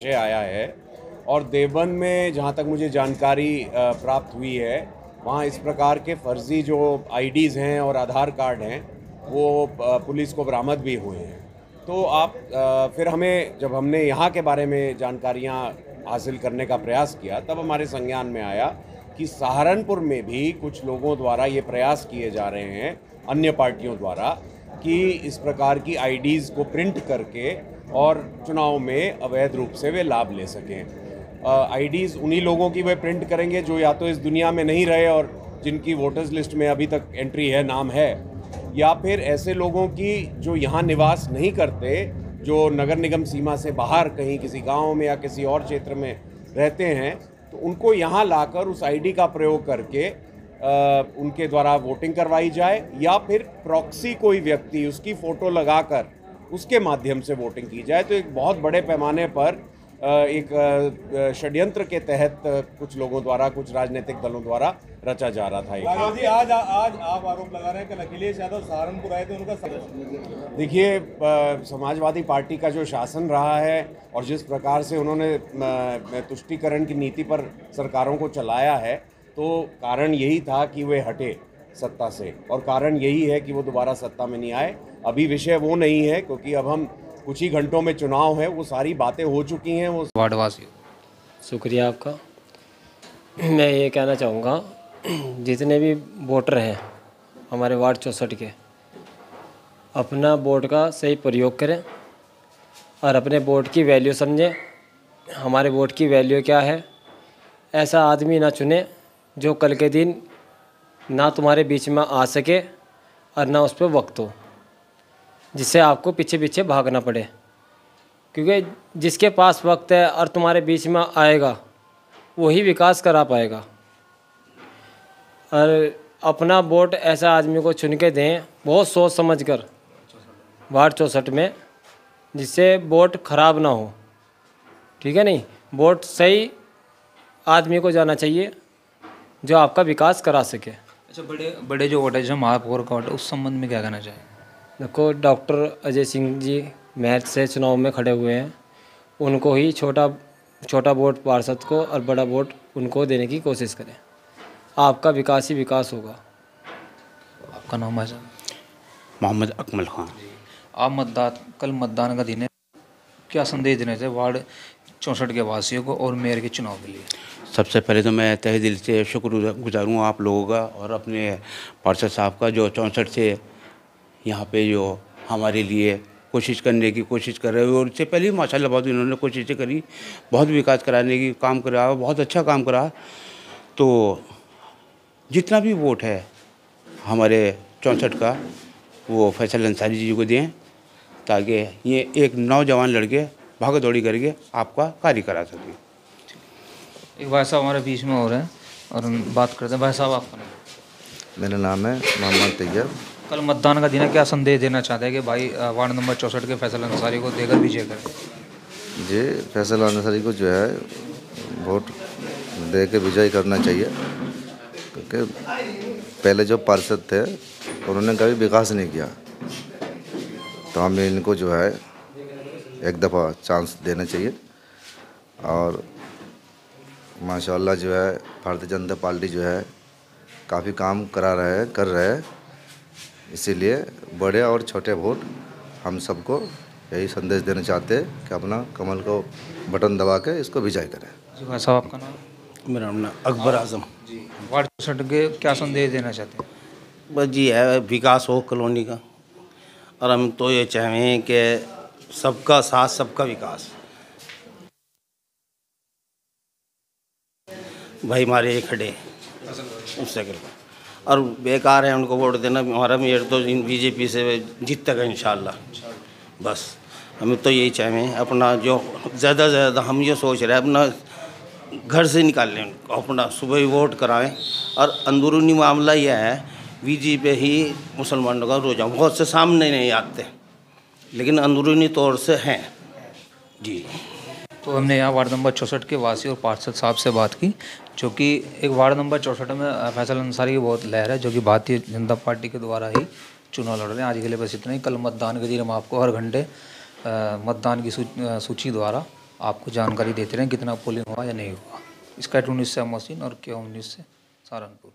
से आया है और देवबंद में जहाँ तक मुझे जानकारी प्राप्त हुई है, वहाँ इस प्रकार के फर्जी जो आईडीज़ हैं और आधार कार्ड हैं वो पुलिस को बरामद भी हुए हैं। तो आप फिर हमें जब हमने यहाँ के बारे में जानकारियाँ हासिल करने का प्रयास किया, तब हमारे संज्ञान में आया कि सहारनपुर में भी कुछ लोगों द्वारा ये प्रयास किए जा रहे हैं, अन्य पार्टियों द्वारा, कि इस प्रकार की आईडीज़ को प्रिंट करके और चुनाव में अवैध रूप से वे लाभ ले सकें। आईडीज़ उन्हीं लोगों की वे प्रिंट करेंगे जो या तो इस दुनिया में नहीं रहे और जिनकी वोटर्स लिस्ट में अभी तक एंट्री है, नाम है, या फिर ऐसे लोगों की जो यहाँ निवास नहीं करते, जो नगर निगम सीमा से बाहर कहीं किसी गांव में या किसी और क्षेत्र में रहते हैं, तो उनको यहाँ लाकर उस आईडी का प्रयोग करके उनके द्वारा वोटिंग करवाई जाए, या फिर प्रॉक्सी कोई व्यक्ति उसकी फ़ोटो लगाकर उसके माध्यम से वोटिंग की जाए। तो एक बहुत बड़े पैमाने पर एक षड्यंत्र के तहत कुछ लोगों द्वारा, कुछ राजनीतिक दलों द्वारा रचा जा रहा था। राघव जी, आज आप आरोप लगा रहे हैं कि अखिलेश यादव सहारनपुर आए थे, उनका देखिए, समाजवादी पार्टी का जो शासन रहा है और जिस प्रकार से उन्होंने तुष्टीकरण की नीति पर सरकारों को चलाया है, तो कारण यही था कि वे हटे सत्ता से, और कारण यही है कि वो दोबारा सत्ता में नहीं आए। अभी विषय वो नहीं है, क्योंकि अब हम कुछ ही घंटों में चुनाव है, वो सारी बातें हो चुकी हैं। वो वार्डवासी, शुक्रिया आपका। मैं ये कहना चाहूँगा, जितने भी वोटर हैं हमारे वार्ड 64 के, अपना वोट का सही प्रयोग करें और अपने वोट की वैल्यू समझें। हमारे वोट की वैल्यू क्या है, ऐसा आदमी ना चुने जो कल के दिन ना तुम्हारे बीच में आ सके और ना उस पर वक्त हो, जिससे आपको पीछे पीछे भागना पड़े। क्योंकि जिसके पास वक्त है और तुम्हारे बीच में आएगा, वही विकास करा पाएगा। और अपना वोट ऐसा आदमी को चुन के दें, बहुत सोच समझ कर, वार्ड 64 में, जिससे वोट खराब ना हो। ठीक है नहीं, वोट सही आदमी को जाना चाहिए जो आपका विकास करा सके। अच्छा, बड़े बड़े जो वोट है, जो महापौर का वोट है, उस संबंध में क्या कहना चाहिए? देखो, डॉक्टर अजय सिंह जी मैच से चुनाव में खड़े हुए हैं, उनको ही छोटा वोट पार्षद को और बड़ा वोट उनको देने की कोशिश करें। आपका विकास ही विकास होगा। आपका नाम है साहब? मोहम्मद अकमल खान। आप कल मतदान का दिन है, क्या संदेश देना चाहिए वार्ड 64 के वासियों को और मेयर के चुनाव के लिए? सबसे पहले तो मैं तहे दिल से शुक्रगुजार हूँ आप लोगों का और अपने पार्षद साहब का, जो 64 से यहाँ पे जो हमारे लिए कोशिश करने की कोशिश कर रहे हैं। और इससे पहले माशाल्लाह बहुत इन्होंने कोशिशें करी, बहुत विकास कराने की काम करा, बहुत अच्छा काम करा। तो जितना भी वोट है हमारे 64 का, वो फैसल अंसारी जी को दें, ताकि ये एक नौजवान लड़के भाग दौड़ी करके आपका कार्य करा सके। एक भाई साहब हमारे बीच में हो रहे हैं और हम बात करते हैं। भाई साहब, आपका नाम? मेरा नाम है मोहम्मद तैयब। कल मतदान का दिन है, क्या संदेश देना चाहते हैं कि भाई वार्ड नंबर 64 के फैसल अंसारी को देकर विजय करें? जी, फैसल अंसारी को जो है वोट दे के विजय करना चाहिए, क्योंकि पहले जो पार्षद थे उन्होंने कभी विकास नहीं किया। तो हमें इनको जो है एक दफ़ा चांस देना चाहिए। और माशाल्लाह जो है भारतीय जनता पार्टी जो है काफ़ी काम कर रहे हैं। इसीलिए बड़े और छोटे वोट हम सबको यही संदेश देना चाहते हैं कि अपना कमल को बटन दबा के इसको विजय करें। जी भाई साहब, आपका नाम? मेरा नाम अकबर आजम जी। वार्ड 64 के क्या संदेश देना चाहते हैं? बस जी है, विकास हो कॉलोनी का, और हम तो ये चाहें कि सबका साथ सबका विकास। भाई हमारे ये खड़े उससे कर, और बेकार है उनको वोट देना। हमारा मेयर तो बीजेपी से जीतेगा इंशाल्लाह। बस हम तो यही चाहें, अपना जो ज़्यादा से ज़्यादा हम ये सोच रहे हैं अपना घर से निकाल लें उनको, अपना सुबह ही वोट कराएं। और अंदरूनी मामला यह है, बीजेपी ही मुसलमानों का रुझान बहुत से सामने नहीं आते, लेकिन अंदरूनी तौर से हैं जी। तो हमने यहाँ वार्ड नंबर 64 के वासी और पार्षद साहब से बात की, जो कि एक वार्ड नंबर 64 में फैसल अंसारी की बहुत लहर है, जो कि भारतीय जनता पार्टी के द्वारा ही चुनाव लड़ रहे हैं। आज के लिए बस इतना ही। कल मतदान के दिन हम आपको हर घंटे मतदान की सूची द्वारा आपको जानकारी देते रहें कितना पोलिंग हुआ या नहीं हुआ। स्काई 19 से मशीन और Q19 से सहारनपुर।